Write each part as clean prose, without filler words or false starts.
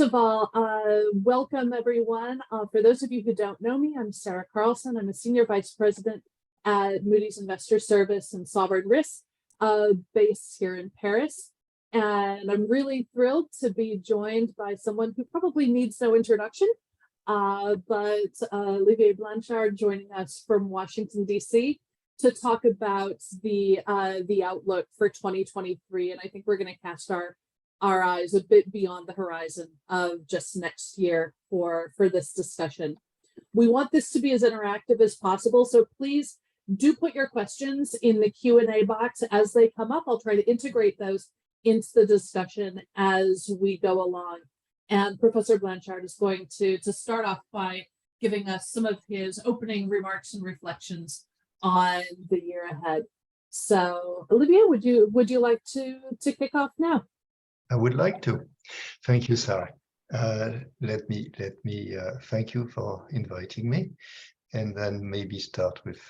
First of all, welcome everyone. For those of you who don't know me, I'm Sarah Carlson. I'm a Senior Vice President at Moody's Investor Service and Sovereign Risk, based here in Paris. And I'm really thrilled to be joined by someone who probably needs no introduction, but Olivier Blanchard joining us from Washington, D.C. to talk about the outlook for 2023. And I think we're going to cast our eyes a bit beyond the horizon of just next year for this discussion. We want this to be as interactive as possible, so please do put your questions in the Q&A box as they come up. I'll try to integrate those into the discussion as we go along. And Professor Blanchard is going to start off by giving us some of his opening remarks and reflections on the year ahead. So Olivier, would you like to kick off now? I would like to. Thank you, Sarah. Let me thank you for inviting me, and then maybe start with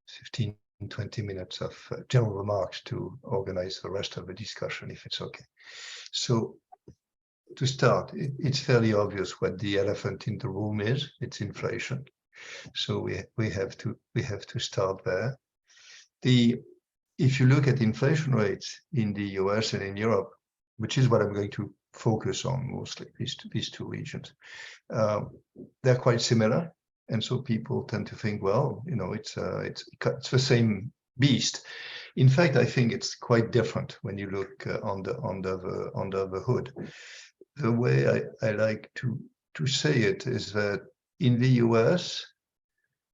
15, 20 minutes of general remarks to organize the rest of the discussion, if it's okay. So to start, it's fairly obvious what the elephant in the room is. It's inflation. So we have to start there. If you look at inflation rates in the US and in Europe, which is what I'm going to focus on mostly, these two regions, they're quite similar. And so people tend to think, well, you know, it's the same beast. In fact, I think it's quite different when you look under the hood. The way I like to say it is that in the US,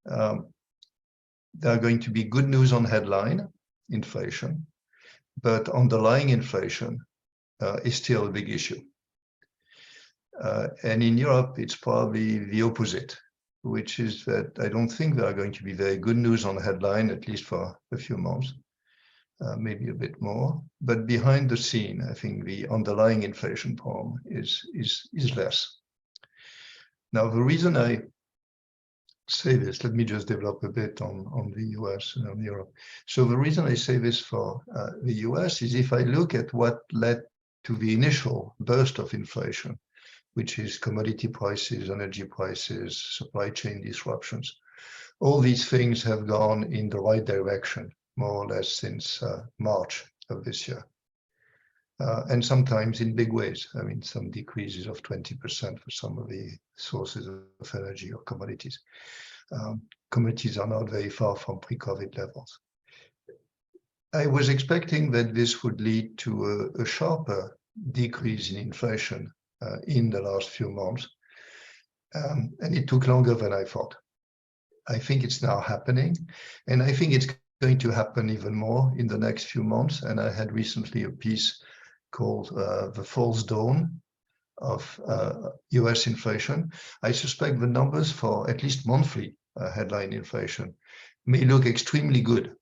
there are going to be good news on headline inflation, but underlying inflation is still a big issue. And in Europe, it's probably the opposite, which is that I don't think there are going to be very good news on headline, at least for a few months, maybe a bit more. But behind the scene, I think the underlying inflation problem is less. Now, the reason I say this, let me just develop a bit on the US and on Europe. So the reason I say this for the US is if I look at what led to the initial burst of inflation, which is commodity prices, energy prices, supply chain disruptions. All these things have gone in the right direction, more or less since March of this year. And sometimes in big ways. I mean, some decreases of 20% for some of the sources of energy or commodities. Commodities are not very far from pre-COVID levels. I was expecting that this would lead to a sharper decrease in inflation in the last few months, and it took longer than I thought. I think it's now happening, and I think it's going to happen even more in the next few months. And I had recently a piece called The False Dawn of US inflation. I suspect the numbers for at least monthly headline inflation may look extremely good,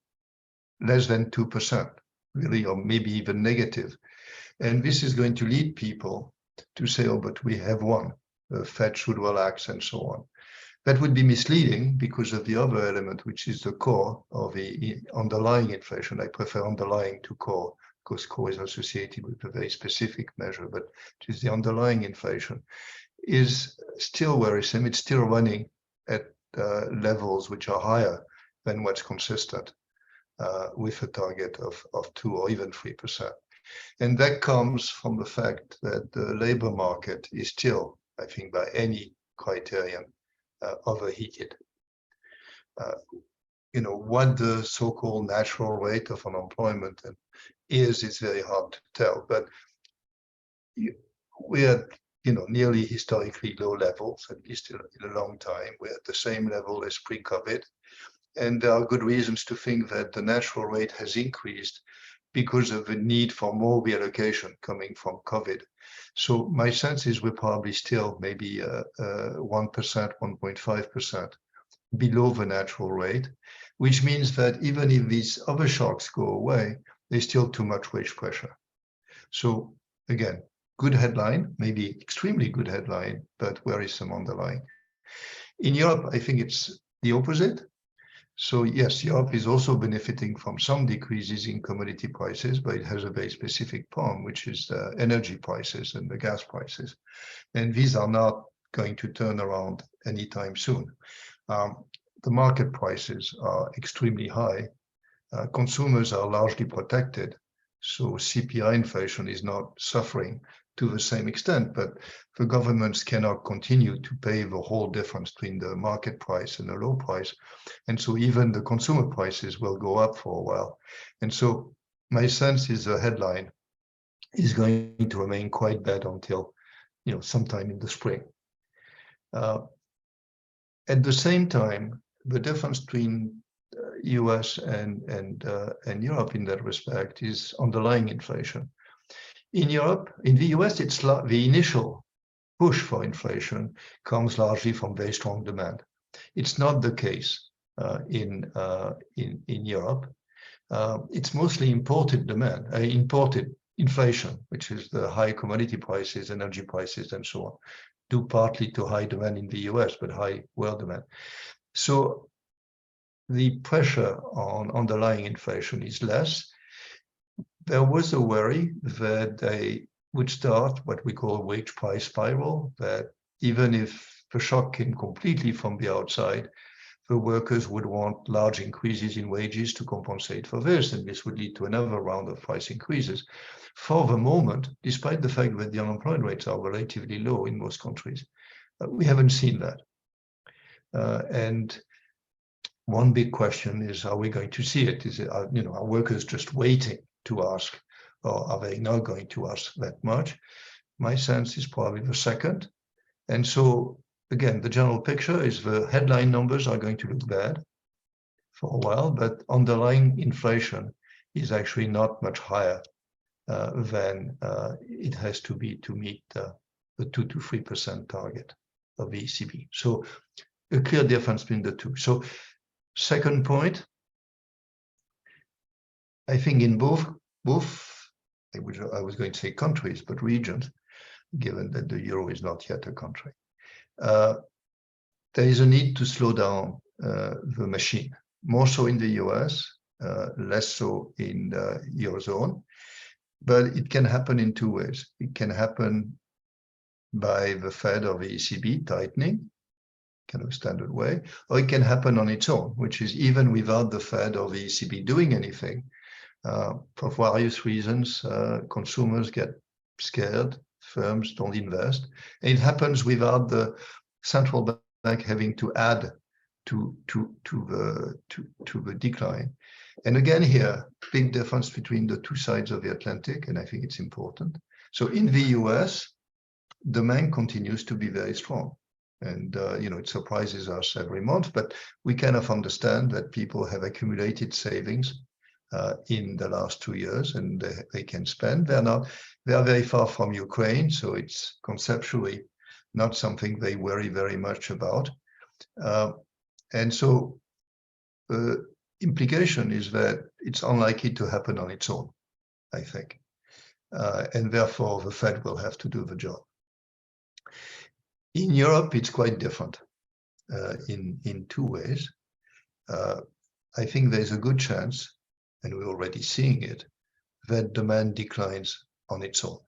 less than 2%, really, or maybe even negative. And this is going to lead people to say, oh, but we have one, the Fed should relax and so on. That would be misleading because of the other element, which is the core of the underlying inflation. I prefer underlying to core because core is associated with a very specific measure, but it is the underlying inflation is still worrisome. It's still running at levels which are higher than what's consistent with a target of 2 or even 3%. And that comes from the fact that the labor market is still, I think, by any criterion, overheated. You know, what the so-called natural rate of unemployment is, it's very hard to tell. But we're at, you know, nearly historically low levels, at least in a long time. We're at the same level as pre-COVID. And there are good reasons to think that the natural rate has increased because of the need for more reallocation coming from COVID. So my sense is we're probably still maybe 1%, 1.5% below the natural rate, which means that even if these other shocks go away, there's still too much wage pressure. So again, good headline, maybe extremely good headline, but where is some underlying? In Europe, I think it's the opposite. So yes, Europe is also benefiting from some decreases in commodity prices, but it has a very specific problem, which is the energy prices and the gas prices. And these are not going to turn around anytime soon. The market prices are extremely high. Consumers are largely protected, so CPI inflation is not suffering to the same extent, but the governments cannot continue to pay the whole difference between the market price and the low price. And so even the consumer prices will go up for a while. And so my sense is the headline is going to remain quite bad until, sometime in the spring. At the same time, the difference between US and Europe in that respect is underlying inflation. In Europe, in the US, it's the initial push for inflation comes largely from very strong demand. It's not the case in Europe. It's mostly imported demand, imported inflation, which is the high commodity prices, energy prices, and so on, due partly to high demand in the US, but high world demand. So the pressure on underlying inflation is less. There was a worry that they would start what we call a wage price spiral, that even if the shock came completely from the outside, the workers would want large increases in wages to compensate for this, and this would lead to another round of price increases. For the moment, despite the fact that the unemployment rates are relatively low in most countries, we haven't seen that. And one big question is, are we going to see it? Is it, are workers just waiting to ask, or are they not going to ask that much? My sense is probably the second. And so, again, the general picture is the headline numbers are going to look bad for a while, but underlying inflation is actually not much higher than it has to be to meet the 2 to 3% target of the ECB. So a clear difference between the two. So second point, I think in both I was going to say countries, but regions, given that the euro is not yet a country, there is a need to slow down the machine, more so in the US, less so in the Eurozone. But it can happen in two ways. It can happen by the Fed or the ECB tightening, kind of standard way, or it can happen on its own, which is even without the Fed or the ECB doing anything. For various reasons, consumers get scared, firms don't invest. And it happens without the central bank having to add to the decline. And again here, big difference between the two sides of the Atlantic, and I think it's important. So in the US, demand continues to be very strong. And it surprises us every month, but we kind of understand that people have accumulated savings in the last 2 years, and they can spend. They are very far from Ukraine, so it's conceptually not something they worry very much about. And so the implication is that it's unlikely to happen on its own, I think. And therefore, the Fed will have to do the job. In Europe, it's quite different in two ways. I think there's a good chance, and we're already seeing it, that demand declines on its own.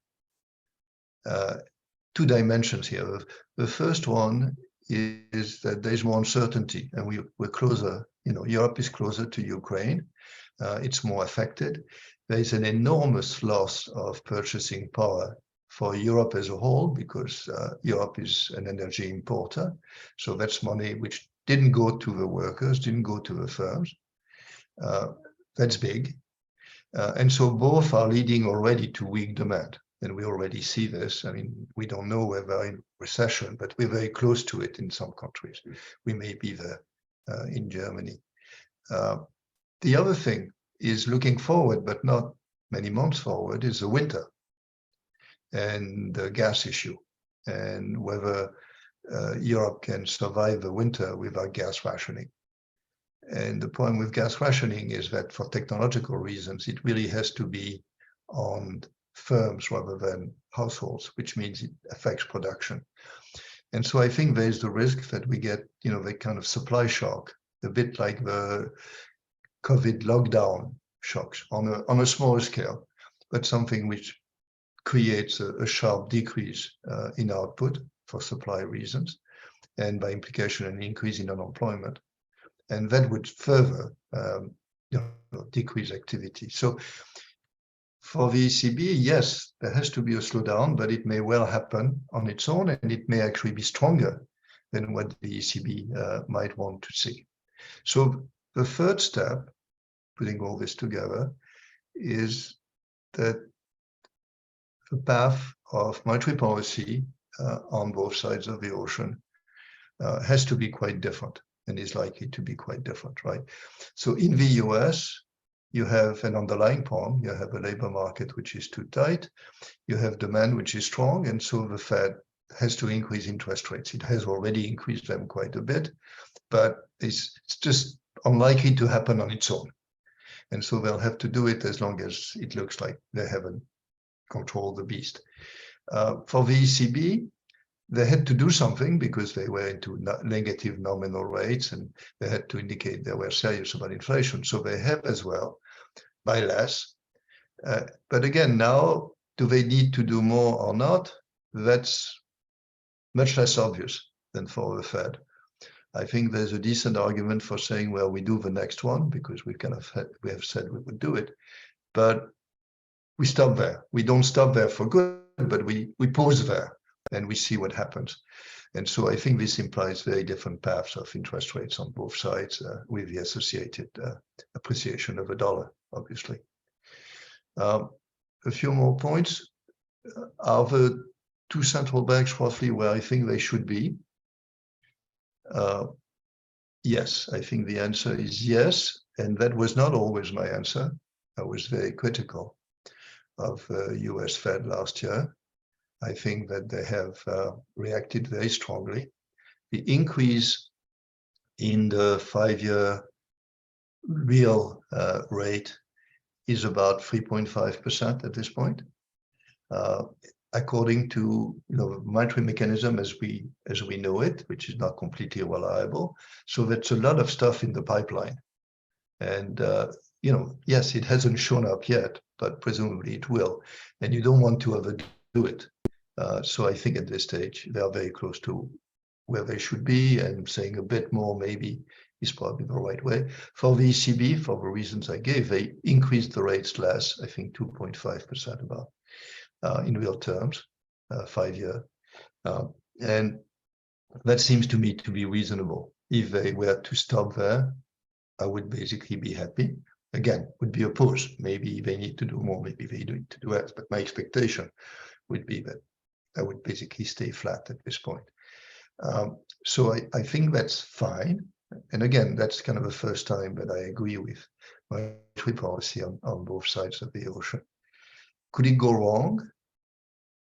Two dimensions here. The first one is that there's more uncertainty, and we're closer, Europe is closer to Ukraine. It's more affected. There's an enormous loss of purchasing power for Europe as a whole, because Europe is an energy importer. So that's money which didn't go to the workers, didn't go to the firms. That's big. And so both are leading already to weak demand. And we already see this. I mean, we don't know whether we're in recession, but we're very close to it in some countries. We may be there in Germany. The other thing is looking forward, but not many months forward, is the winter and the gas issue, and whether Europe can survive the winter without gas rationing. And the problem with gas rationing is that for technological reasons, it really has to be on firms rather than households, which means it affects production. And so I think there's the risk that we get, the kind of supply shock a bit like the COVID lockdown shocks on a smaller scale, but something which creates a sharp decrease in output for supply reasons, and by implication an increase in unemployment, and that would further decrease activity. So for the ECB, yes, there has to be a slowdown, but it may well happen on its own, and it may actually be stronger than what the ECB might want to see. So the third step, putting all this together, is that the path of monetary policy on both sides of the ocean has to be quite different, and is likely to be quite different, right? So in the US, you have an underlying problem. You have a labor market which is too tight. You have demand which is strong, and so the Fed has to increase interest rates. It has already increased them quite a bit, but it's just unlikely to happen on its own. And so they'll have to do it as long as it looks like they haven't controlled the beast. For the ECB, they had to do something because they were into negative nominal rates, and they had to indicate they were serious about inflation. So they have as well, by less. But again, now, do they need to do more or not? That's much less obvious than for the Fed. I think there's a decent argument for saying, well, we do the next one because we have said we would do it, but we stop there. We don't stop there for good, but we pause there and we see what happens. And so I think this implies very different paths of interest rates on both sides, with the associated appreciation of the dollar, obviously. A few more points. Are the two central banks roughly where I think they should be? Yes, I think the answer is yes, and that was not always my answer. I was very critical of US Fed last year. I think that they have reacted very strongly. The increase in the 5-year real rate is about 3.5% at this point, according to monetary mechanism as we know it, which is not completely reliable. So that's a lot of stuff in the pipeline, and yes, it hasn't shown up yet, but presumably it will, and you don't want to overdo it. So I think at this stage, they are very close to where they should be, and saying a bit more maybe is probably the right way. For the ECB, for the reasons I gave, they increased the rates less, I think 2.5% about in real terms, 5-year. And that seems to me to be reasonable. If they were to stop there, I would basically be happy. Again, would be a pause. Maybe they need to do more, maybe they need to do less, but my expectation would be that I would basically stay flat at this point. So I think that's fine. And again, that's kind of the first time that I agree with monetary policy on both sides of the ocean. Could it go wrong?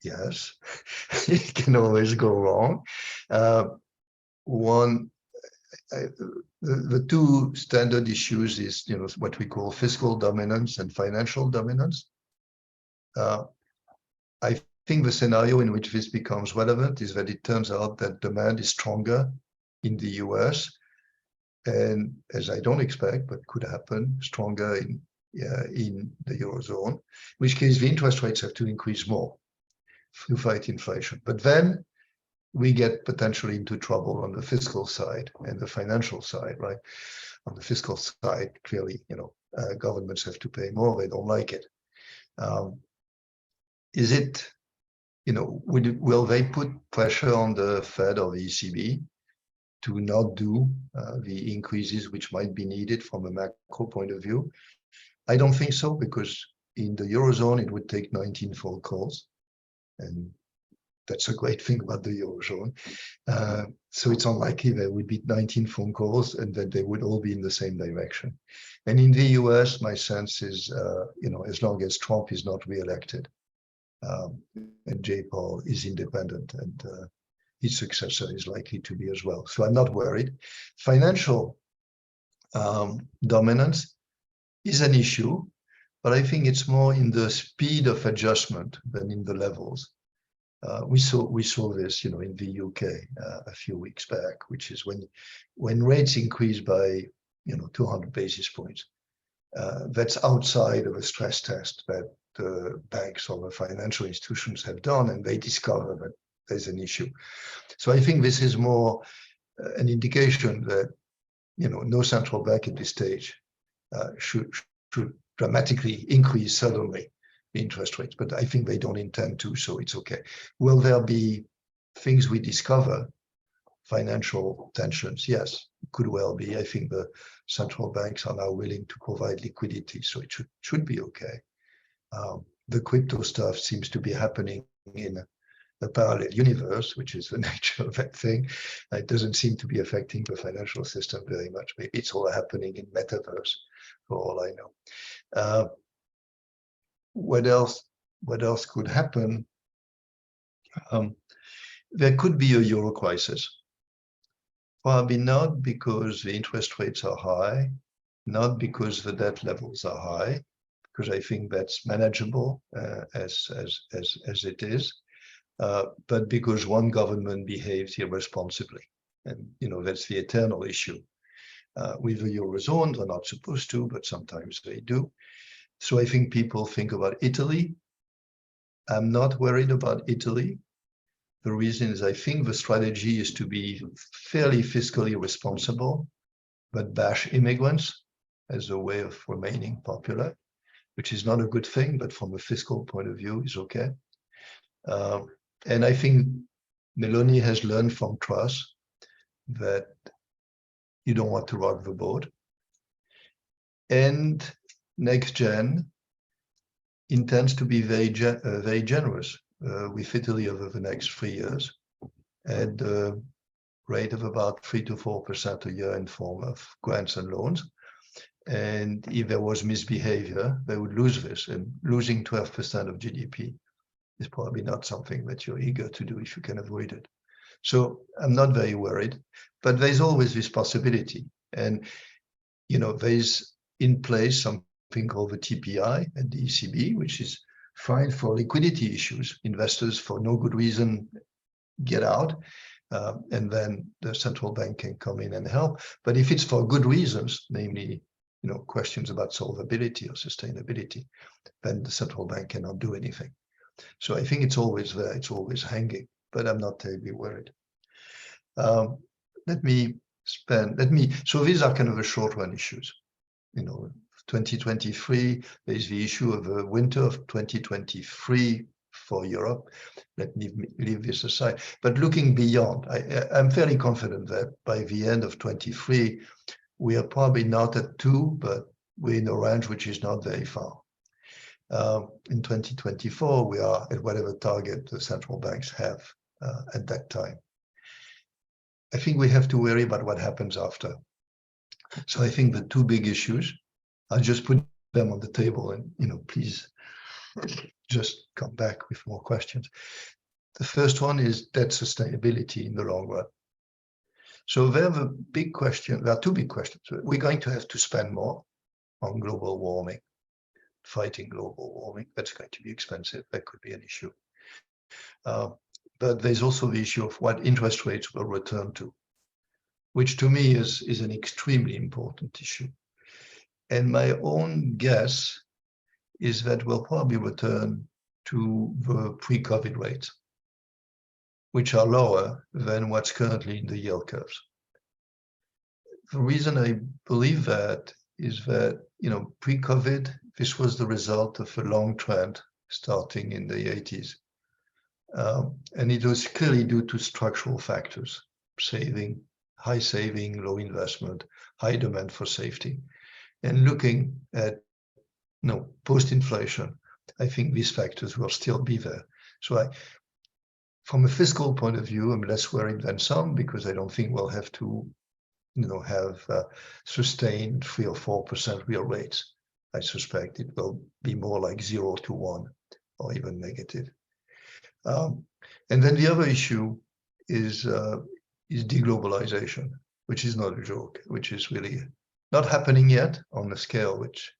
Yes, it can always go wrong. The two standard issues is what we call fiscal dominance and financial dominance. I think the scenario in which this becomes relevant is that it turns out that demand is stronger in the US, and as I don't expect, but could happen, stronger in the Eurozone, in which case the interest rates have to increase more to fight inflation. But then we get potentially into trouble on the fiscal side and the financial side, right? On the fiscal side, clearly, governments have to pay more. They don't like it. Is it, will they put pressure on the Fed or the ECB to not do the increases which might be needed from a macro point of view? I don't think so, because in the Eurozone, it would take 19 phone calls. And that's a great thing about the Eurozone. So it's unlikely there would be 19 phone calls and that they would all be in the same direction. And in the US, my sense is, as long as Trump is not reelected and Jay Powell is independent, and his successor is likely to be as well. So I'm not worried. Financial dominance is an issue, but I think it's more in the speed of adjustment than in the levels. We saw this, in the UK a few weeks back, which is when rates increase by 200 basis points. That's outside of a stress test that the banks or the financial institutions have done, and they discover that there's an issue. So I think this is more an indication that no central bank at this stage should dramatically increase suddenly the interest rates, but I think they don't intend to, so it's okay. Will there be things we discover? Financial tensions, yes, could well be. I think the central banks are now willing to provide liquidity, so it should be okay. The crypto stuff seems to be happening in a parallel universe, which is the nature of that thing. It doesn't seem to be affecting the financial system very much. Maybe it's all happening in metaverse, for all I know. What else could happen? There could be a euro crisis. Probably not because the interest rates are high, not because the debt levels are high, because I think that's manageable as it is, but because one government behaves irresponsibly. And that's the eternal issue. With the Eurozone, they're not supposed to, but sometimes they do. So I think people think about Italy. I'm not worried about Italy. The reason is I think the strategy is to be fairly fiscally responsible, but bash immigrants as a way of remaining popular, which is not a good thing, but from a fiscal point of view is okay. And I think Meloni has learned from Truss that you don't want to rock the boat. And NextGen intends to be very generous with Italy over the next 3 years at the rate of about 3 to 4% a year in form of grants and loans. And if there was misbehavior, they would lose this. And losing 12% of GDP is probably not something that you're eager to do if you can avoid it. So I'm not very worried, but there's always this possibility. And, there's in place something called the TPI at the ECB, which is fine for liquidity issues. Investors, for no good reason, get out, and then the central bank can come in and help. But if it's for good reasons, namely, questions about solvability or sustainability, then the central bank cannot do anything. So I think it's always there, it's always hanging, but I'm not terribly worried. So these are kind of the short-run issues. 2023, there's the issue of the winter of 2023 for Europe. Let me leave this aside. But looking beyond, I'm fairly confident that by the end of 23, we are probably not at 2, but we're in a range which is not very far. In 2024, we are at whatever target the central banks have at that time. I think we have to worry about what happens after. So I think the two big issues, I'll just put them on the table and, please just come back with more questions. The first one is debt sustainability in the long run. So there are two big questions. We're going to have to spend more on global warming, fighting global warming. That's going to be expensive. That could be an issue. But there's also the issue of what interest rates will return to, which to me is an extremely important issue. And my own guess is that we'll probably return to the pre-COVID rates, which are lower than what's currently in the yield curves. The reason I believe that is that, pre-COVID, this was the result of a long trend starting in the 80s. And it was clearly due to structural factors, high saving, low investment, high demand for safety. And looking at post-inflation, I think these factors will still be there. So from a fiscal point of view, I'm less worried than some because I don't think we'll have to have sustained 3 or 4% real rates. I suspect it will be more like 0 to 1 or even negative. And then the other issue is deglobalization, which is not a joke, which is really not happening yet on the scale which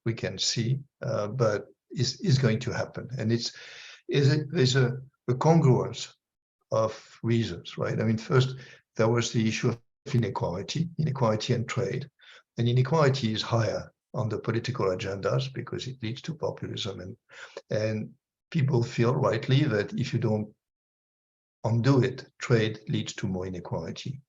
we can see, but is going to happen. And there's a a congruence of reasons, right? I mean, first, there was the issue of inequality and trade. And inequality is higher on the political agendas because it leads to populism. And people feel rightly that if you don't undo it, trade leads to more inequality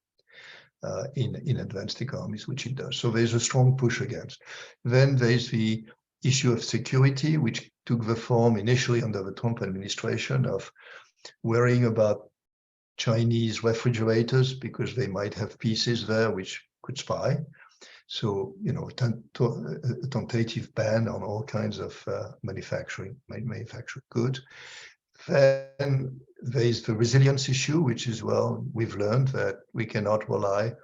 in advanced economies, which it does. So there's a strong push against. Then there's the issue of security, which took the form initially under the Trump administration of worrying about Chinese refrigerators because they might have pieces there which could spy. So, you know, a tentative ban on all kinds of manufactured goods. Then there's the resilience issue, which is, well, we've learned that we cannot rely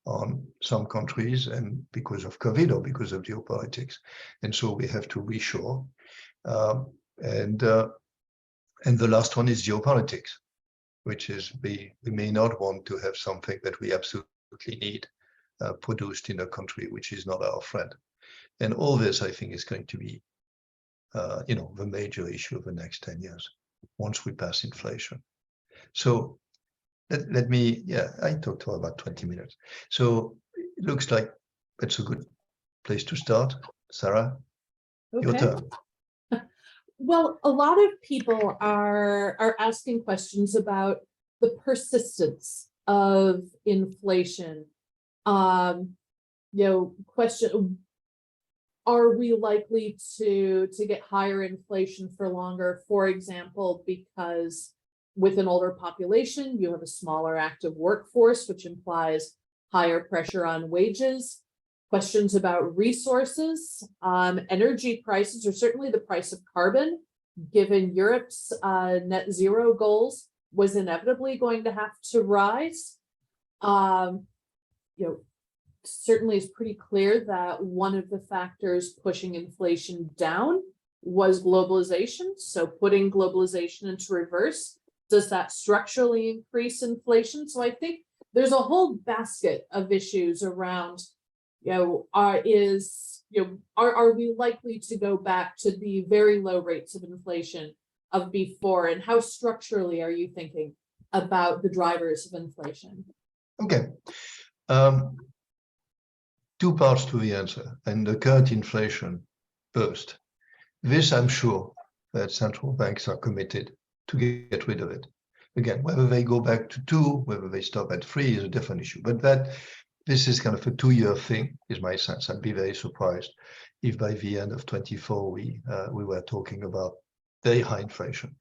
on some countries and because of COVID or because of geopolitics. And so we have to reshore. And the last one is geopolitics, which is we may not want to have something that we absolutely need produced in a country which is not our friend. And all this, I think, is going to be, you know, the major issue of the next 10 years once we pass inflation. So let me, yeah, I talked for about 20 minutes. So it looks like that's a good place to start. Sarah, your turn. Well, a lot of people are asking questions about the persistence of inflation. You know, question, are we likely to get higher inflation for longer? For example, because with an older population, you have a smaller active workforce, which implies higher pressure on wages. Questions about resources, energy prices, or certainly the price of carbon, given Europe's net zero goals, was inevitably going to have to rise. You know, certainly it's pretty clear that one of the factors pushing inflation down was globalization. So putting globalization into reverse, does that structurally increase inflation? So I think there's a whole basket of issues around, you know, are we likely to go back to the very low rates of inflation of before, and how structurally are you thinking about the drivers of inflation? Okay. Two parts to the answer, and the current inflation first. This, I'm sure that central banks are committed to get rid of it. Again, whether they go back to 2, whether they stop at 3 is a different issue, but that this is kind of a 2-year thing, is my sense. I'd be very surprised if by the end of 24 we were talking about very high inflation.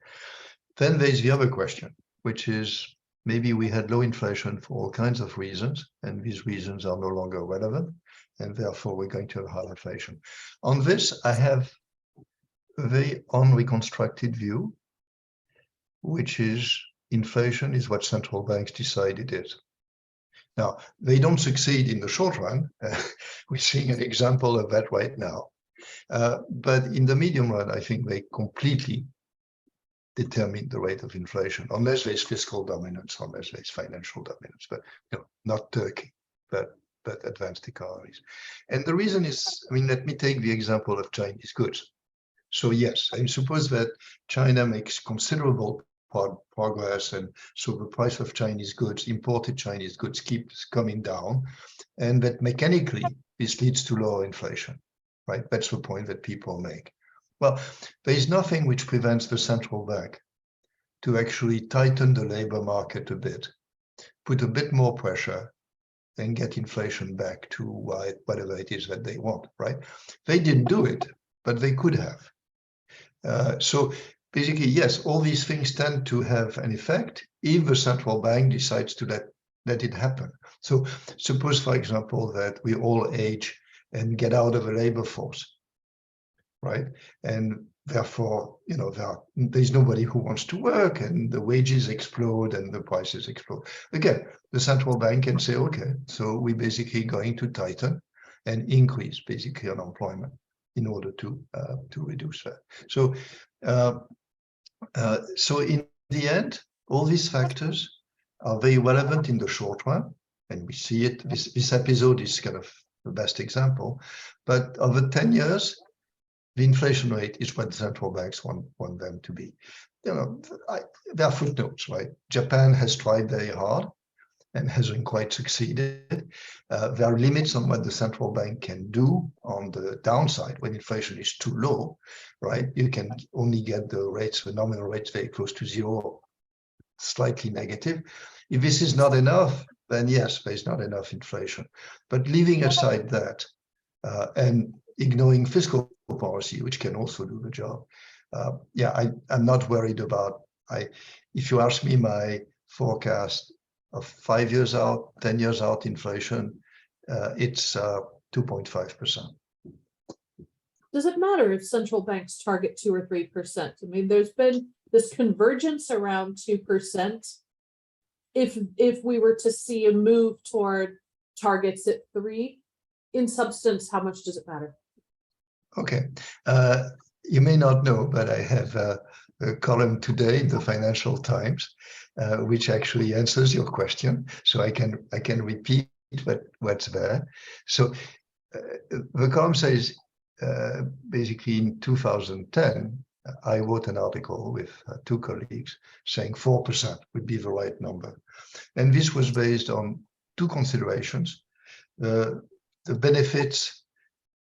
Then there's the other question, which is maybe we had low inflation for all kinds of reasons, and these reasons are no longer relevant, and therefore we're going to have high inflation. On this, I have a very unreconstructed view, which is inflation is what central banks decide it is. Now, they don't succeed in the short run. We're seeing an example of that right now. But in the medium run, I think they completely determine the rate of inflation, unless there's fiscal dominance, unless there's financial dominance, but you know, not Turkey, but advanced economies. And the reason is, I mean, let me take the example of Chinese goods. So yes, I suppose that China makes considerable progress, and so the price of Chinese goods, imported Chinese goods, keeps coming down, and that mechanically this leads to lower inflation, right? That's the point that people make. Well, there is nothing which prevents the central bank to actually tighten the labor market a bit, put a bit more pressure, and get inflation back to whatever it is that they want, right? They didn't do it, but they could have. So basically, yes, all these things tend to have an effect if the central bank decides to let it happen. So suppose, for example, that we all age and get out of the labor force, right? And therefore, you know, there's nobody who wants to work, and the wages explode and the prices explode. Again, the central bank can say, okay, so we're basically going to tighten and increase basically unemployment in order to reduce that. So, so in the end, all these factors are very relevant in the short run, and we see it. This episode is kind of the best example. But over 10 years, the inflation rate is what central banks want them to be. You know, there are footnotes, right? Japan has tried very hard and hasn't quite succeeded. There are limits on what the central bank can do on the downside when inflation is too low, right? You can only get the rates, the nominal rates, very close to zero, slightly negative. If this is not enough, then yes, there's not enough inflation. But leaving aside that and ignoring fiscal policy, which can also do the job, I'm not worried about. If you ask me my forecast of 5 years out, 10 years out inflation, it's 2.5%. Does it matter if central banks target 2 or 3%? I mean, there's been this convergence around 2%. If we were to see a move toward targets at 3%, in substance, how much does it matter? Okay, you may not know, but I have a column today in the Financial Times, which actually answers your question. So I can repeat what's there. So the column says, basically in 2010, I wrote an article with 2 colleagues saying 4% would be the right number. And this was based on 2 considerations. The benefits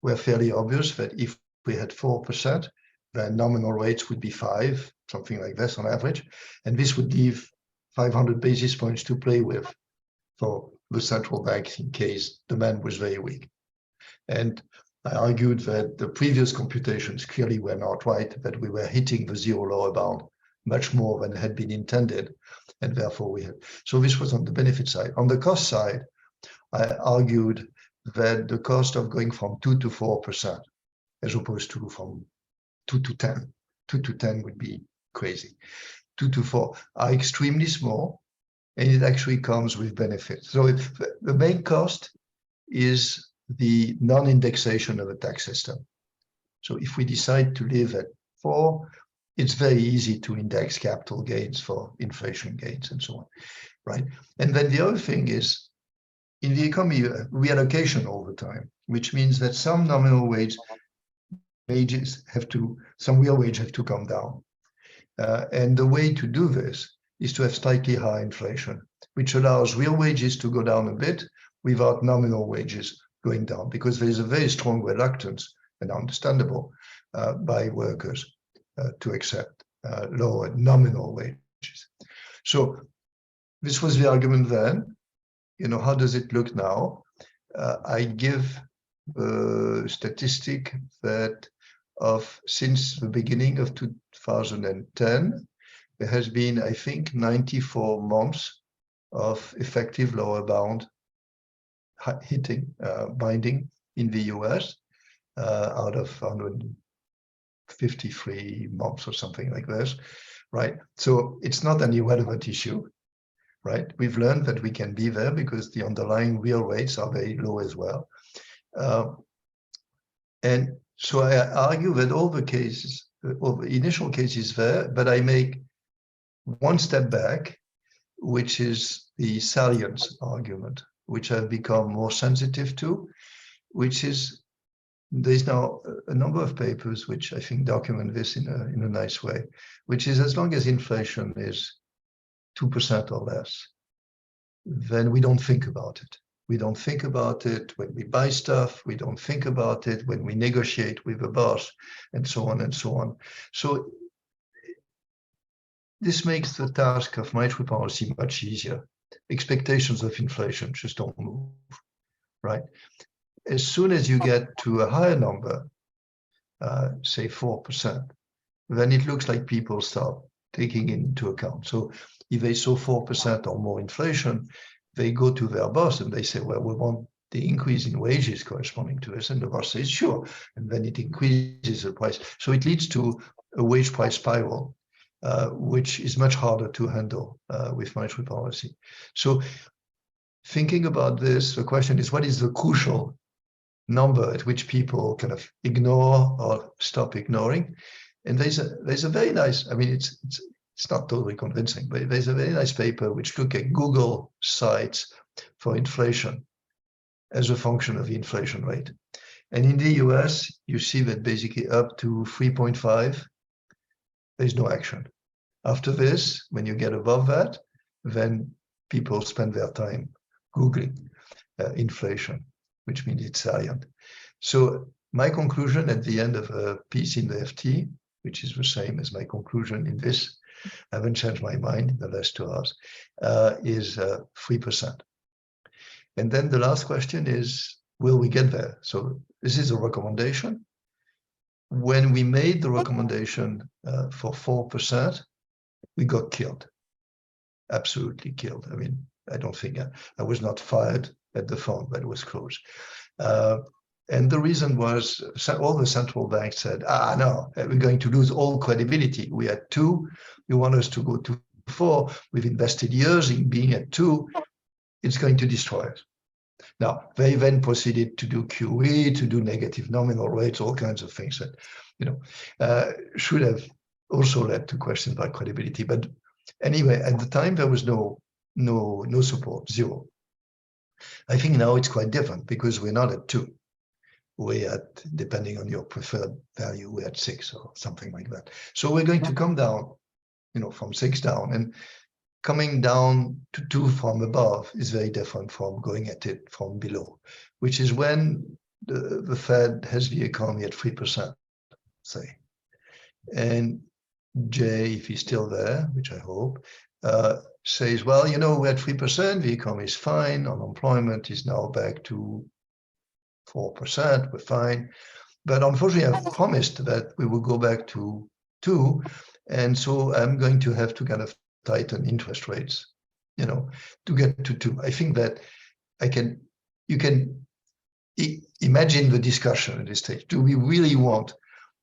were fairly obvious, that if we had 4%, then nominal rates would be 5%, something like this on average. And this would leave 500 basis points to play with for the central bank in case demand was very weak. And I argued that the previous computations clearly were not right, that we were hitting the zero lower bound much more than had been intended. And therefore we had, so this was on the benefit side. On the cost side, I argued that the cost of going from 2 to 4%, as opposed to from 2 to 10, 2 to 10 would be crazy. 2 to 4 are extremely small, and it actually comes with benefits. So the main cost is the non-indexation of a tax system. So if we decide to live at 4, it's very easy to index capital gains for inflation gains and so on, right? And then the other thing is, in the economy, reallocation over time, which means that some nominal wages have to, some real wage have to come down. And the way to do this is to have slightly higher inflation, which allows real wages to go down a bit without nominal wages going down, because there is a very strong reluctance, and understandable, by workers to accept lower nominal wages. So this was the argument then. You know, how does it look now? I give a statistic that since the beginning of 2010, there has been, I think, 94 months of effective lower bound hitting, binding in the US out of 153 months or something like this, right? So it's not an irrelevant issue, right? We've learned that we can be there because the underlying real rates are very low as well. And so I argue that all the cases, all the initial cases there, but I make one step back, which is the salience argument, which I've become more sensitive to, which is, there's now a number of papers which I think document this in a nice way, which is, as long as inflation is 2% or less, then we don't think about it. We don't think about it when we buy stuff. We don't think about it when we negotiate with the boss, and so on and so on. So this makes the task of monetary policy much easier. Expectations of inflation just don't move, right? As soon as you get to a higher number, say 4%, then it looks like people start taking it into account. So if they saw 4% or more inflation, they go to their boss and they say, well, we want the increase in wages corresponding to this. And the boss says, sure. And then it increases the price. So it leads to a wage price spiral, which is much harder to handle with monetary policy. So thinking about this, the question is, what is the crucial number at which people kind of ignore or stop ignoring? And there's a very nice, I mean, it's not totally convincing, but there's a very nice paper which look at Google sites for inflation as a function of the inflation rate. And in the US, you see that basically up to 3.5, there's no action. After this, when you get above that, then people spend their time Googling inflation, which means it's salient. So my conclusion at the end of a piece in the FT, which is the same as my conclusion in this, I haven't changed my mind in the last 2 hours, is 3%. And then the last question is, will we get there? So this is a recommendation. When we made the recommendation for 4%, we got killed, absolutely killed. I mean, I don't think I was not fired at the phone, but it was close. And the reason was all the central banks said, no, we're going to lose all credibility. We had 2, you want us to go to 4. We've invested years in being at 2. It's going to destroy us. Now, they then proceeded to do QE, to do negative nominal rates, all kinds of things that, should have also led to questions about credibility. But anyway, at the time, there was no support, 0. I think now it's quite different because we're not at 2. We're at, depending on your preferred value, we're at 6 or something like that. So we're going to come down, from 6 down, and coming down to 2 from above is very different from going at it from below, which is when the Fed has the economy at 3%, say. And Jay, if he's still there, which I hope, says, well, we're at 3%, the economy is fine, unemployment is now back to 4%, we're fine. But unfortunately, I've promised that we will go back to 2. And so I'm going to have to kind of tighten interest rates, to get to 2. I think that you can imagine the discussion at this stage. Do we really want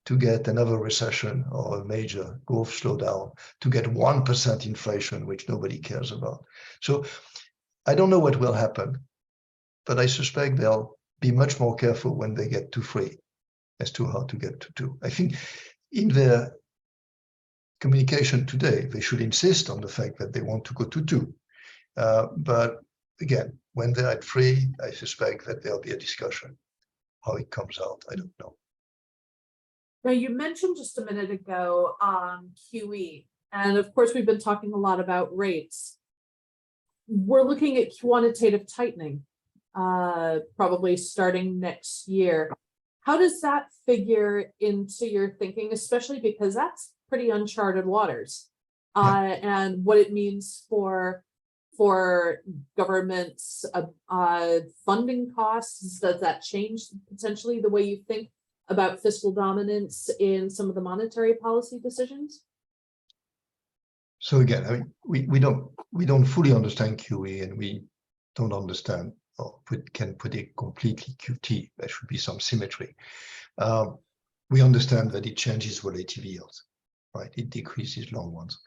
to get another recession or a major growth slowdown, to get 1% inflation, which nobody cares about? So I don't know what will happen, but I suspect they'll be much more careful when they get to 3 as to how to get to 2. I think in their communication today, they should insist on the fact that they want to go to 2. But again, when they're at 3, I suspect that there'll be a discussion. How it comes out, I don't know. Now, you mentioned just a minute ago QE, and of course, we've been talking a lot about rates. We're looking at quantitative tightening, probably starting next year. How does that figure into your thinking, especially because that's pretty uncharted waters, and what it means for governments' funding costs? Does that change potentially the way you think about fiscal dominance in some of the monetary policy decisions? So again, I mean, we don't fully understand QE, and we don't understand or can predict completely QT. There should be some symmetry. We understand that it changes relative yields, right? It decreases long ones.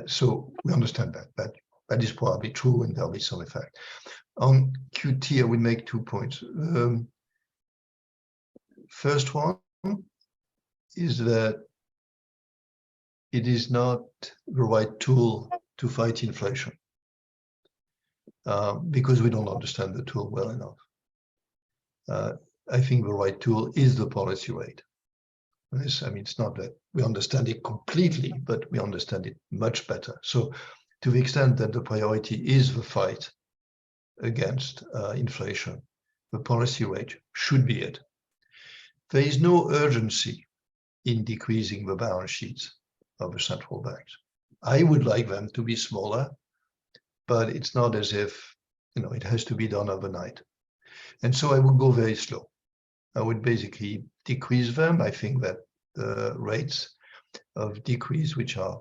So we understand that that is probably true, and there'll be some effect. On QT, I would make 2 points. First one is that it is not the right tool to fight inflation, because we don't understand the tool well enough. I think the right tool is the policy rate. I mean, it's not that we understand it completely, but we understand it much better. So to the extent that the priority is the fight against inflation, the policy rate should be it. There is no urgency in decreasing the balance sheets of the central banks. I would like them to be smaller, but it's not as if it has to be done overnight. And so I would go very slow. I would basically decrease them. I think that the rates of decrease which are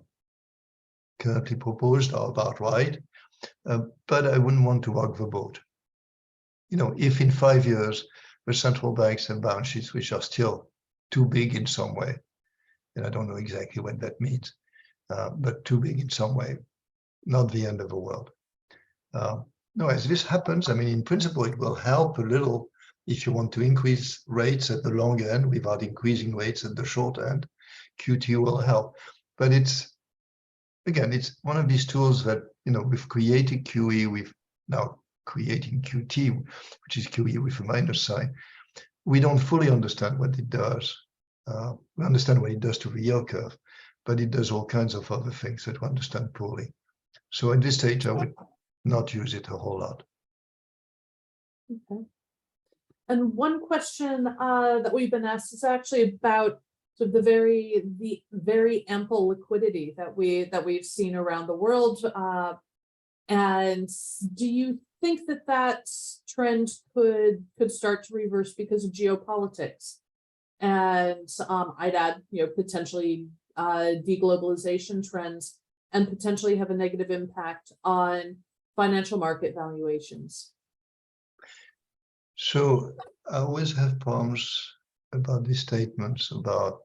currently proposed are about right, but I wouldn't want to rock the boat. If in 5 years the central banks and balance sheets which are still too big in some way, and I don't know exactly what that means, but too big in some way, not the end of the world. No, as this happens, I mean, in principle, it will help a little if you want to increase rates at the long end without increasing rates at the short end. QT will help, but it's one of these tools that, we've created QE, we've now creating QT, which is QE with a minus sign. we don't fully understand what it does. We understand what it does to the yield curve, but it does all kinds of other things that we understand poorly. So at this stage, I would not use it a whole lot. Okay. And one question that we've been asked is actually about sort of the very ample liquidity that we've seen around the world. And do you think that trend could start to reverse because of geopolitics? And I'd add, potentially deglobalization trends, and potentially have a negative impact on financial market valuations. So I always have problems about these statements about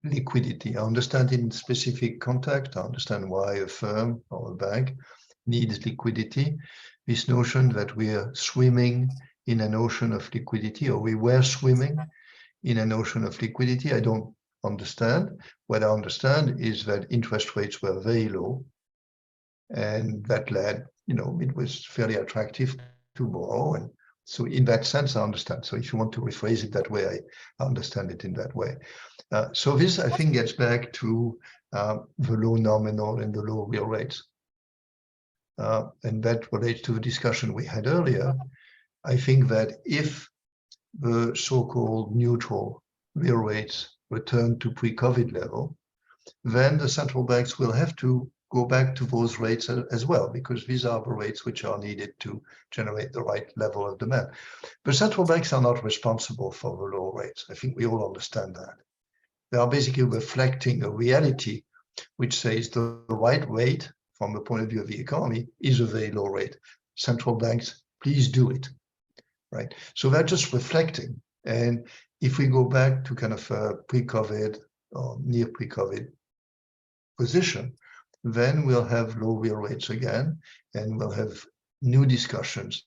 liquidity. I understand in specific context, I understand why a firm or a bank needs liquidity. This notion that we are swimming in an ocean of liquidity, or we were swimming in an ocean of liquidity, I don't understand. What I understand is that interest rates were very low, and that led, it was fairly attractive to borrow. And so in that sense, I understand. So if you want to rephrase it that way, I understand it in that way. So this, I think, gets back to the low nominal and the low real rates. And that relates to the discussion we had earlier. I think that if the so-called neutral real rates return to pre-COVID level, then the central banks will have to go back to those rates as well, because these are the rates which are needed to generate the right level of demand. But central banks are not responsible for the low rates. I think we all understand that. They are basically reflecting a reality which says the right rate from the point of view of the economy is a very low rate. Central banks, please do it, right? So they're just reflecting. And if we go back to kind of a pre-COVID or near pre-COVID position, then we'll have low real rates again, and we'll have new discussions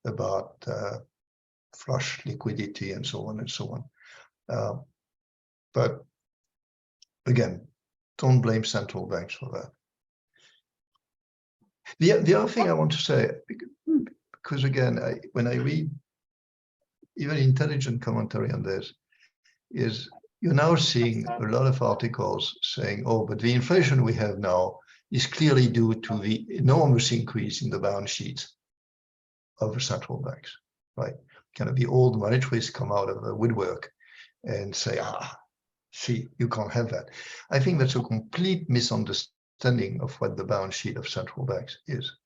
about flush liquidity and so on and so on. But again, don't blame central banks for that. The other thing I want to say, because again, when I read even intelligent commentary on this, is you're now seeing a lot of articles saying, oh, but the inflation we have now is clearly due to the enormous increase in the balance sheets of the central banks, right? Kind of the old monetaries come out of the woodwork and say, see, you can't have that. I think that's a complete misunderstanding of what the balance sheet of central banks is.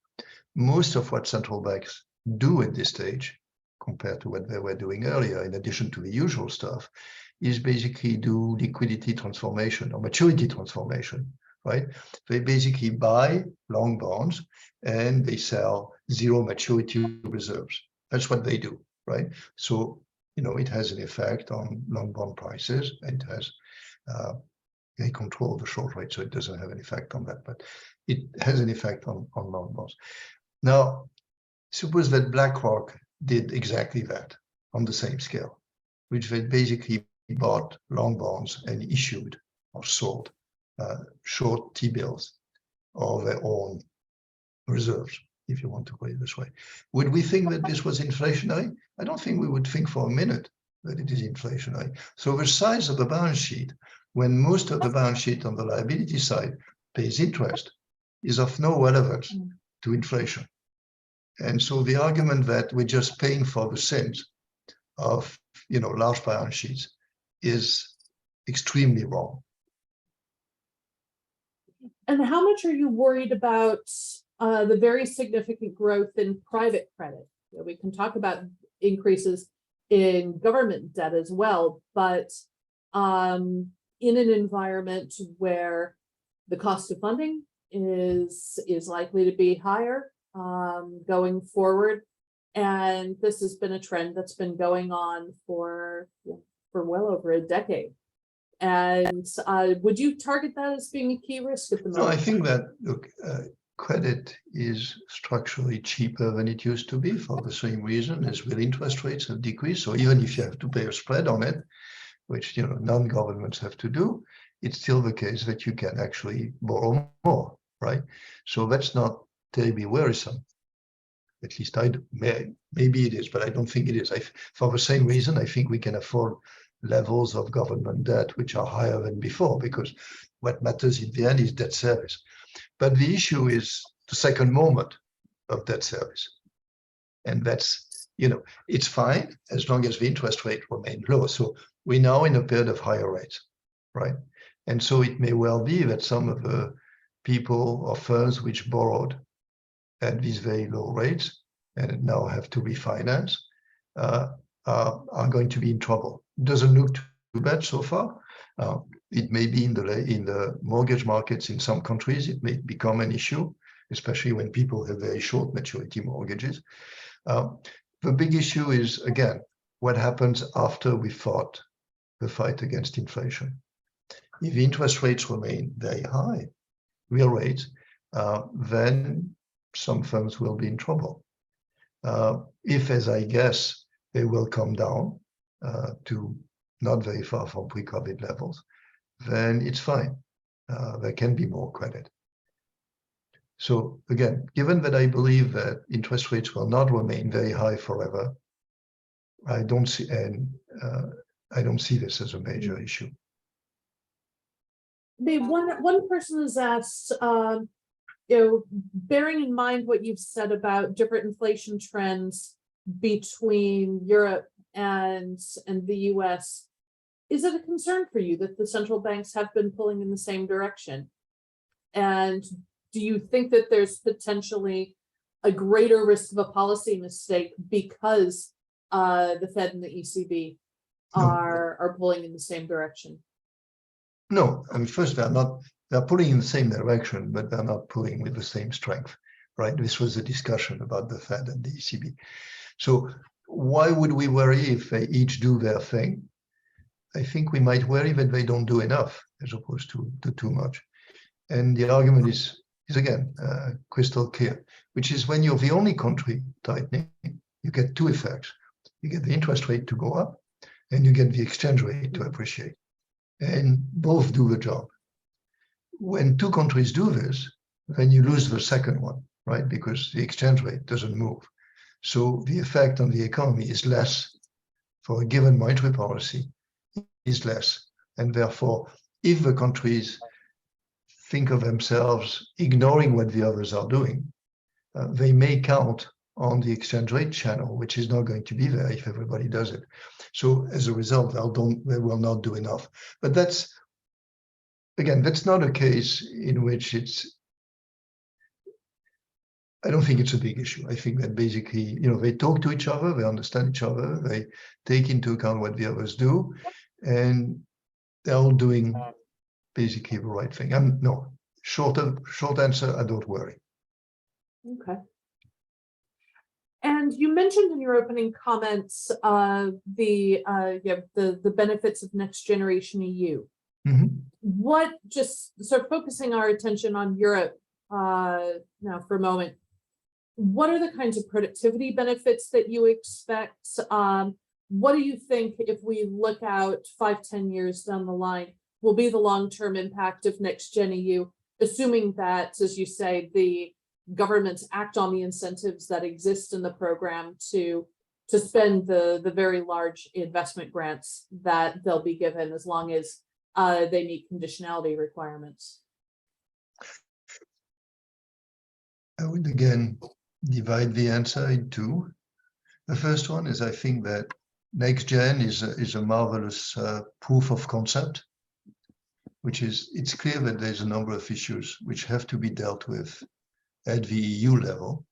Most of what central banks do at this stage, compared to what they were doing earlier, in addition to the usual stuff, is basically do liquidity transformation or maturity transformation, right? They basically buy long bonds and they sell zero maturity reserves. That's what they do, right? So, it has an effect on long bond prices, and it has they control the short rate, so it doesn't have an effect on that, but it has an effect on long bonds. Now, suppose that BlackRock did exactly that on the same scale, which they basically bought long bonds and issued or sold short T-bills of their own reserves, if you want to put it this way. Would we think that this was inflationary? I don't think we would think for a minute that it is inflationary. So the size of the balance sheet, when most of the balance sheet on the liability side pays interest, is of no relevance to inflation. And so the argument that we're just paying for the sins of large balance sheets is extremely wrong. And how much are you worried about the very significant growth in private credit? We can talk about increases in government debt as well, but in an environment where the cost of funding is likely to be higher going forward, and this has been a trend that's been going on for well over a decade. And would you target that as being a key risk at the moment? No, I think that, look, credit is structurally cheaper than it used to be for the same reason as real interest rates have decreased. So even if you have to pay a spread on it, which non-governments have to do, it's still the case that you can actually borrow more, right? So that's not terribly worrisome. At least maybe it is, but I don't think it is. For the same reason, I think we can afford levels of government debt which are higher than before, because what matters in the end is debt service. But the issue is the second moment of debt service. And that's, it's fine as long as the interest rate remains low. So we're now in a period of higher rates, right? And so it may well be that some of the people or firms which borrowed at these very low rates and now have to refinance are going to be in trouble. It doesn't look too bad so far. It may be in the mortgage markets in some countries, it may become an issue, especially when people have very short maturity mortgages. The big issue is, again, what happens after we fought the fight against inflation. If interest rates remain very high, real rates, then some firms will be in trouble. If, as I guess, they will come down to not very far from pre-COVID levels, then it's fine. There can be more credit. So again, given that I believe that interest rates will not remain very high forever, I don't see this as a major issue. One person has asked, bearing in mind what you've said about different inflation trends between Europe and the US, is it a concern for you that the central banks have been pulling in the same direction? And do you think that there's potentially a greater risk of a policy mistake because the Fed and the ECB are pulling in the same direction? No, I mean, first, they're pulling in the same direction, but they're not pulling with the same strength, right? This was a discussion about the Fed and the ECB. So why would we worry if they each do their thing? I think we might worry that they don't do enough as opposed to too much. And the argument is again, crystal clear, which is when you're the only country tightening, you get two effects. You get the interest rate to go up and you get the exchange rate to appreciate. And both do the job. When two countries do this, then you lose the second one, right? Because the exchange rate doesn't move. So the effect on the economy is less for a given monetary policy, is less. And therefore, if the countries think of themselves ignoring what the others are doing, they may count on the exchange rate channel, which is not going to be there if everybody does it. So as a result, they will not do enough. But that's not a case in which I don't think it's a big issue. I think that basically, they talk to each other, they understand each other, they take into account what the others do, and they're all doing basically the right thing. Short answer, I don't worry. Okay. And you mentioned in your opening comments the benefits of NextGen EU. Mm-hmm. What, just sort of focusing our attention on Europe now for a moment, what are the kinds of productivity benefits that you expect? What do you think, if we look out 5-10 years down the line, will be the long-term impact of NextGen EU, assuming that, as you say, the governments act on the incentives that exist in the program to spend the very large investment grants that they'll be given as long as they meet conditionality requirements? I would again divide the answer in two. The first one is, I think that NextGen is a marvelous proof of concept, which is, it's clear that there's a number of issues which have to be dealt with at the EU level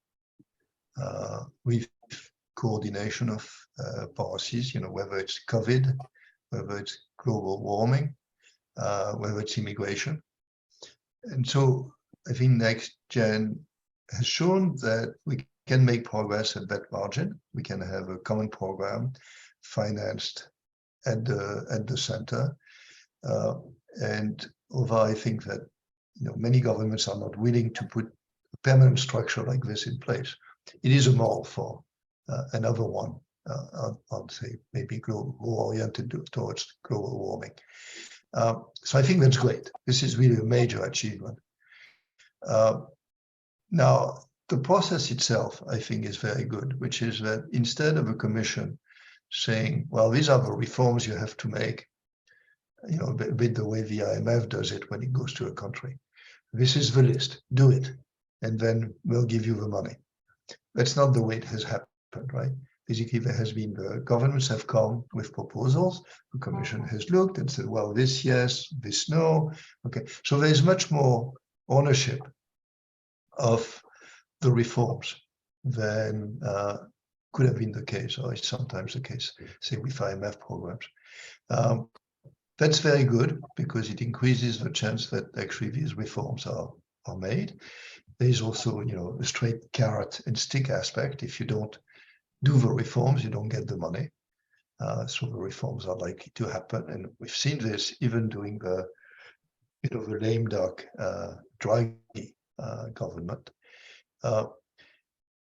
with coordination of policies, whether it's COVID, whether it's global warming, whether it's immigration. And so I think NextGen has shown that we can make progress at that margin. We can have a common program financed at the center. And although I think that many governments are not willing to put a permanent structure like this in place, it is a model for another one. I'll say maybe more oriented towards global warming. So I think that's great. This is really a major achievement. Now, the process itself, I think, is very good, which is that instead of a commission saying, well, these are the reforms you have to make, you know, a bit the way the IMF does it when it goes to a country. This is the list, do it, and then we'll give you the money. That's not the way it has happened, right? Basically, there has been the governments have come with proposals, the commission has looked and said, well, this yes, this no. Okay, so there's much more ownership of the reforms than could have been the case, or is sometimes the case, say with IMF programs. That's very good because it increases the chance that actually these reforms are made. There's also, you know, a straight carrot and stick aspect. If you don't do the reforms, you don't get the money. So the reforms are likely to happen, and we've seen this even during the, you know, the lame duck Draghi government.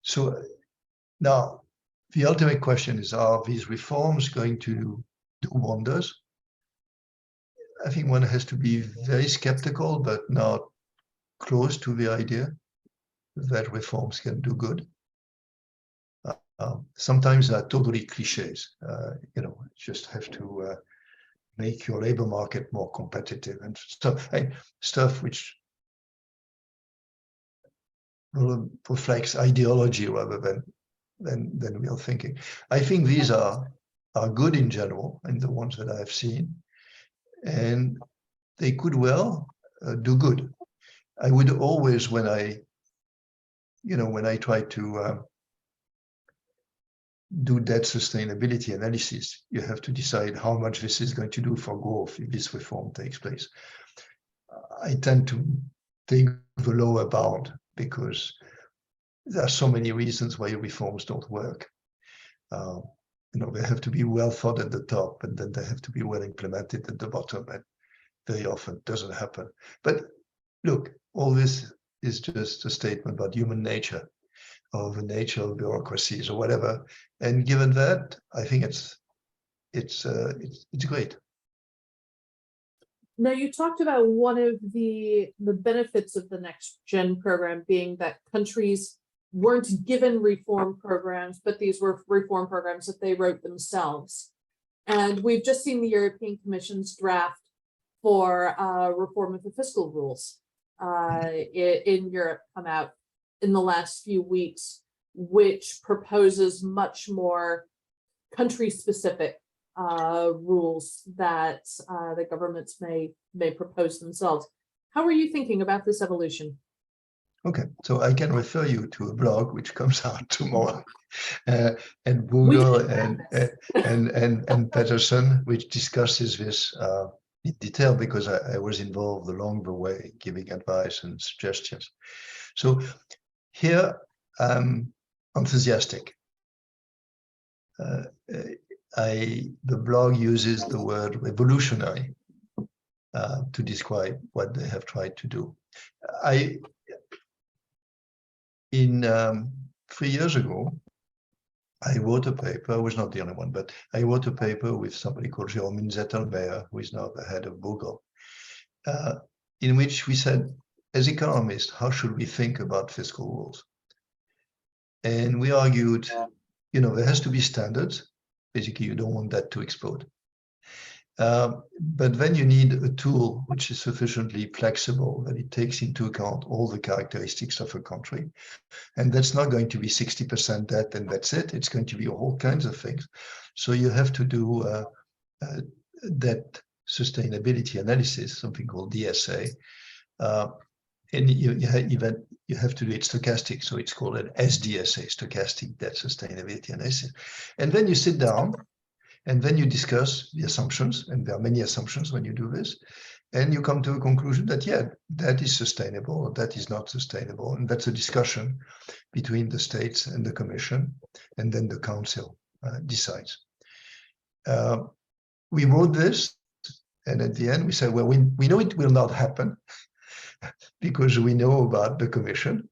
So now the ultimate question is: are these reforms going to do wonders? I think one has to be very skeptical, but not close to the idea that reforms can do good. Sometimes they're totally cliches. You know, you just have to make your labor market more competitive and stuff which reflects ideology rather than real thinking. I think these are good in general, and the ones that I've seen, and they could well do good. I would always, when I try to do debt sustainability analysis, you have to decide how much this is going to do for growth if this reform takes place. I tend to take the lower bound because there are so many reasons why reforms don't work. You know, they have to be well thought at the top, and then they have to be well implemented at the bottom, and very often it doesn't happen. But look, all this is just a statement about human nature, or the nature of bureaucracies, or whatever. And given that, I think it's great. Now, you talked about one of the benefits of the NextGen program being that countries weren't given reform programs, but these were reform programs that they wrote themselves. And we've just seen the European Commission's draft for reform of the fiscal rules in Europe come out in the last few weeks, which proposes much more country-specific rules that the governments may propose themselves. How are you thinking about this evolution? Okay, so I can refer you to a blog which comes out tomorrow, and Google and Peterson, which discusses this in detail, because I was involved along the way, giving advice and suggestions. So here I'm enthusiastic. The blog uses the word revolutionary to describe what they have tried to do. 3 years ago, I wrote a paper. I was not the only one, but I wrote a paper with somebody called Jérôme Zettelmeyer, who is now the head of Google, in which we said, as economists, how should we think about fiscal rules? And we argued, you know, there has to be standards. Basically, you don't want that to explode. But then you need a tool which is sufficiently flexible that it takes into account all the characteristics of a country. And that's not going to be 60% debt and that's it. It's going to be all kinds of things. So you have to do debt sustainability analysis, something called DSA. And you have to do it stochastic. So it's called an SDSA, stochastic debt sustainability analysis. And then you sit down, and then you discuss the assumptions, and there are many assumptions when you do this, and you come to a conclusion that, yeah, that is sustainable, or that is not sustainable, and that's a discussion between the states and the Commission, and then the Council decides. We wrote this, and at the end we said, well, we know it will not happen, because we know about the Commission,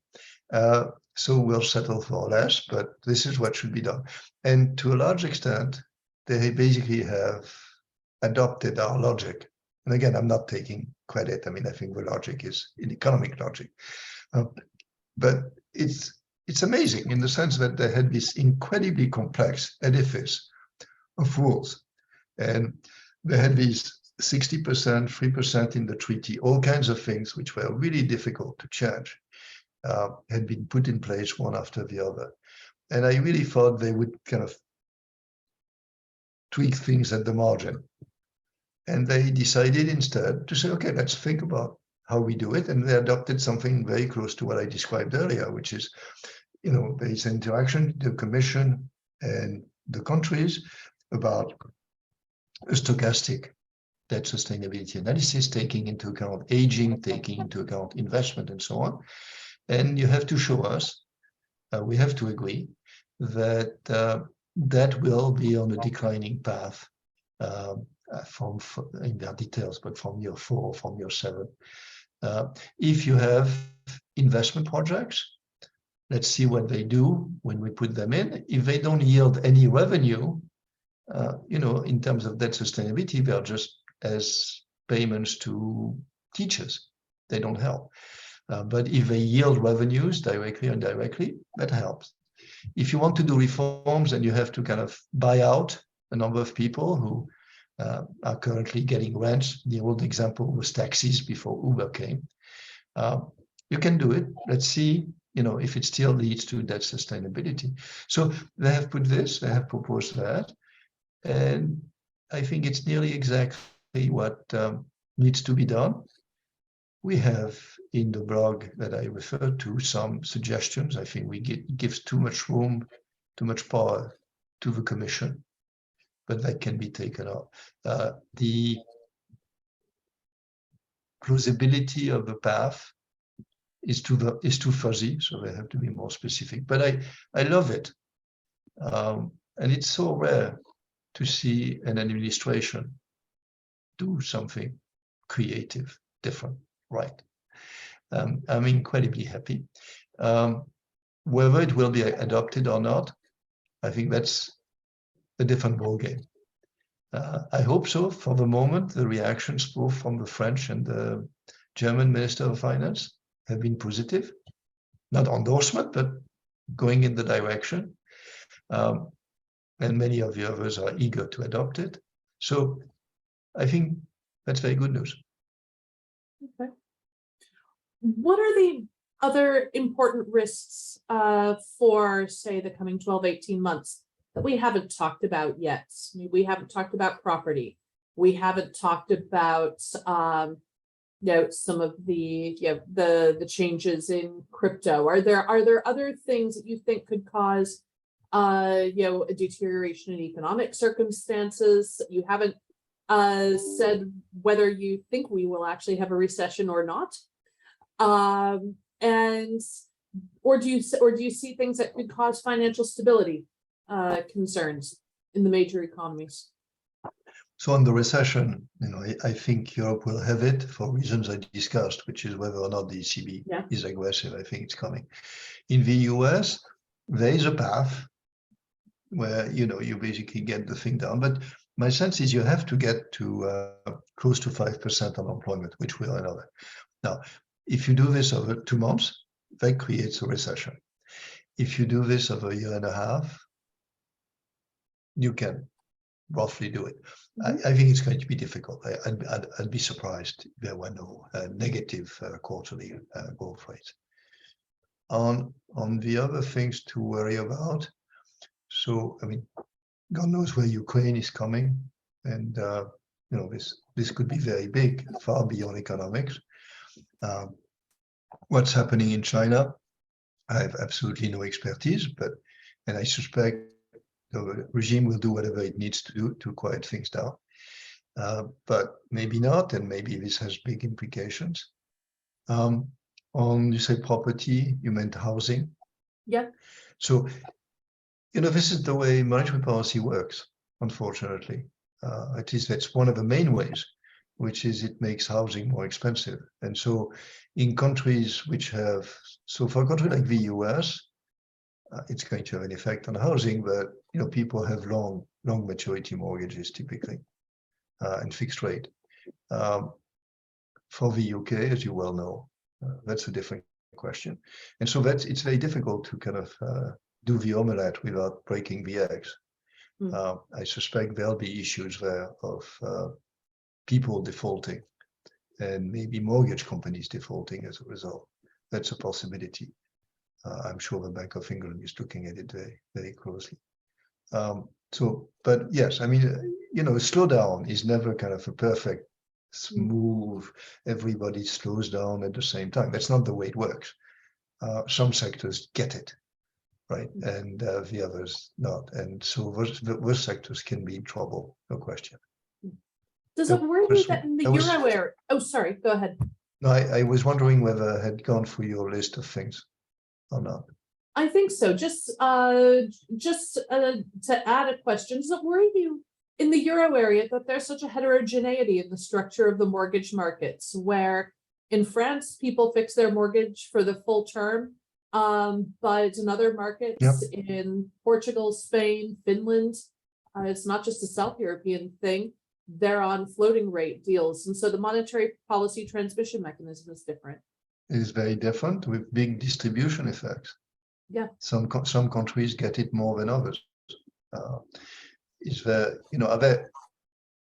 so we'll settle for less, but this is what should be done. And to a large extent, they basically have adopted our logic. And again, I'm not taking credit. I mean, I think the logic is in economic logic. But it's amazing in the sense that they had this incredibly complex edifice of rules, and they had these 60%, 3% in the treaty, all kinds of things which were really difficult to change, had been put in place one after the other. And I really thought they would kind of tweak things at the margin. And they decided instead to say, okay, let's think about how we do it. And they adopted something very close to what I described earlier, which is, there is interaction, the Commission and the countries about a stochastic debt sustainability analysis, taking into account aging, taking into account investment and so on. And you have to show us, we have to agree that that will be on a declining path in their details, but from year 4, from year 7. If you have investment projects, let's see what they do when we put them in. If they don't yield any revenue, in terms of debt sustainability, they're just as payments to teachers. They don't help. But if they yield revenues directly or indirectly, that helps. If you want to do reforms and you have to kind of buy out a number of people who are currently getting rents, the old example was taxis before Uber came, you can do it. Let's see, if it still leads to debt sustainability. So they have put this, they have proposed that, and I think it's nearly exactly what needs to be done. We have in the blog that I referred to some suggestions. I think it gives too much room, too much power to the Commission, but that can be taken out. The plausibility of the path is too fuzzy, so they have to be more specific. But I love it, and it's so rare to see an administration do something creative, different, right? I'm incredibly happy. Whether it will be adopted or not, I think that's a different ballgame. I hope so. For the moment, the reactions both from the French and the German Minister of Finance have been positive. Not endorsement, but going in the direction. And many of the others are eager to adopt it. So I think that's very good news. Okay. What are the other important risks for, say, the coming 12, 18 months that we haven't talked about yet? I mean, we haven't talked about property. We haven't talked about some of the changes in crypto. Are there other things that you think could cause a deterioration in economic circumstances? You haven't said whether you think we will actually have a recession or not, or do you see things that could cause financial stability concerns in the major economies? So on the recession, I think Europe will have it for reasons I discussed, which is whether or not the ECB is aggressive. I think it's coming. In the US, there is a path where you basically get the thing down, but my sense is you have to get to close to 5% unemployment, which will another. Now, if you do this over 2 months, that creates a recession. If you do this over a year and a half, you can roughly do it. I think it's going to be difficult. I'd be surprised if there were no negative quarterly growth rates. On the other things to worry about, so I mean, God knows where Ukraine is coming, and this could be very big, far beyond economics. What's happening in China, I have absolutely no expertise, and I suspect the regime will do whatever it needs to do to quiet things down. But maybe not, and maybe this has big implications. On, you say property, you meant housing? Yeah. So, this is the way monetary policy works, unfortunately. At least that's one of the main ways, which is it makes housing more expensive. And so in countries which have, so for a country like the US, it's going to have an effect on housing, but people have long maturity mortgages typically, and fixed rate. For the UK, as you well know, that's a different question. And so it's very difficult to kind of do the omelette without breaking the eggs. I suspect there'll be issues there of people defaulting and maybe mortgage companies defaulting as a result. That's a possibility. I'm sure the Bank of England is looking at it very, very closely. But yes, I mean, a slowdown is never kind of a perfect, smooth, everybody slows down at the same time. That's not the way it works. Some sectors get it, right? And the others not. And so those sectors can be in trouble, no question. Does it worry you that in the euro area? Oh, sorry, go ahead. No, I was wondering whether I had gone through your list of things or not. I think so. Just to add a question, does it worry you in the euro area that there's such a heterogeneity in the structure of the mortgage markets, where in France people fix their mortgage for the full term, but in other markets, in Portugal, Spain, Finland, it's not just a South European thing. They're on floating rate deals, and so the monetary policy transmission mechanism is different. It is very different with big distribution effects. Yeah. Some countries get it more than others. Is there, are there?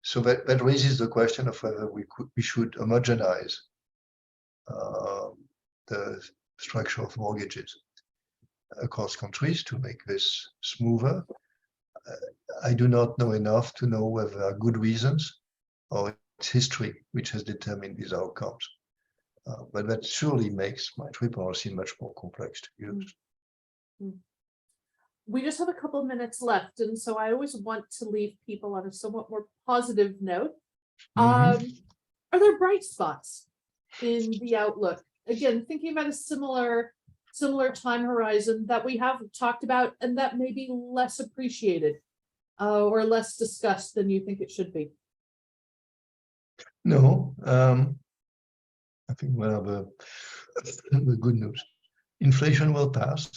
So that raises the question of whether we should homogenize the structure of mortgages across countries to make this smoother. I do not know enough to know whether there are good reasons or it's history which has determined these outcomes. But that surely makes monetary policy much more complex to use. We just have a couple of minutes left, and so I always want to leave people on a somewhat more positive note. Are there bright spots in the outlook? Again, thinking about a similar time horizon that we have talked about and that may be less appreciated or less discussed than you think it should be. No, I think one of the good news. Inflation will pass.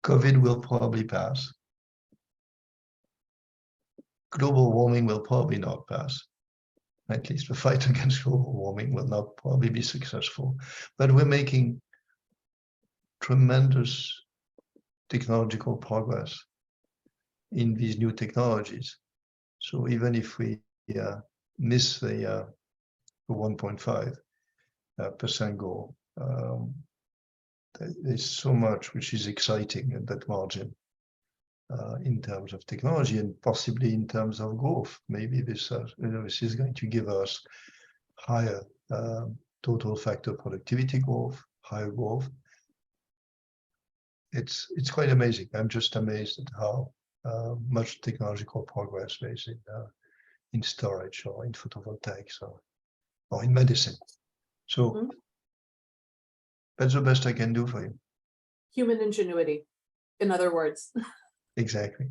COVID will probably pass. Global warming will probably not pass. At least the fight against global warming will not probably be successful. But we're making tremendous technological progress in these new technologies. So even if we miss the 1.5% goal, there's so much which is exciting at that margin in terms of technology and possibly in terms of growth. Maybe this is going to give us higher total factor productivity growth, higher growth. It's quite amazing. I'm just amazed at how much technological progress there is in storage or in photovoltaics or in medicine. So that's the best I can do for you. Human ingenuity, in other words. Exactly.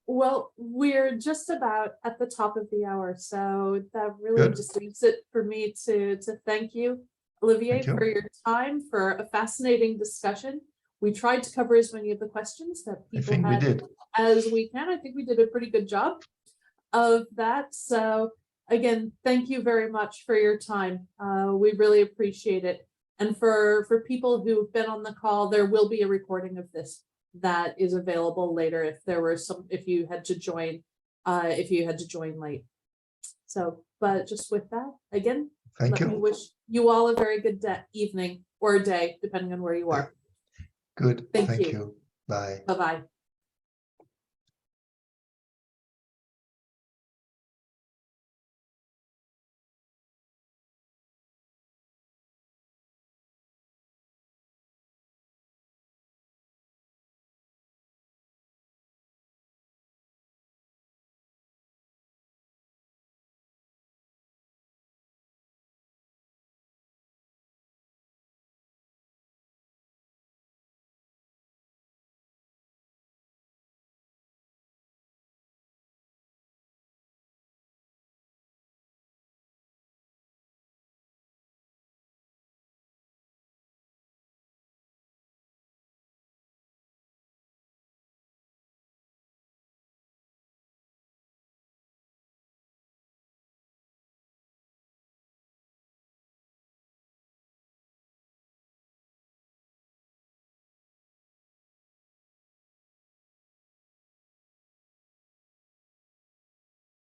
Well, we're just about at the top of the hour, so that really just leaves it for me to thank you, Olivier, for your time, for a fascinating discussion. We tried to cover as many of the questions that people had as we can. I think we did a pretty good job of that. So again, thank you very much for your time. We really appreciate it. And for people who've been on the call, there will be a recording of this that is available later if you had to join late. So, but just with that, again, let me wish you all a very good evening or day, depending on where you are. Good. Thank you. Bye. Bye-bye.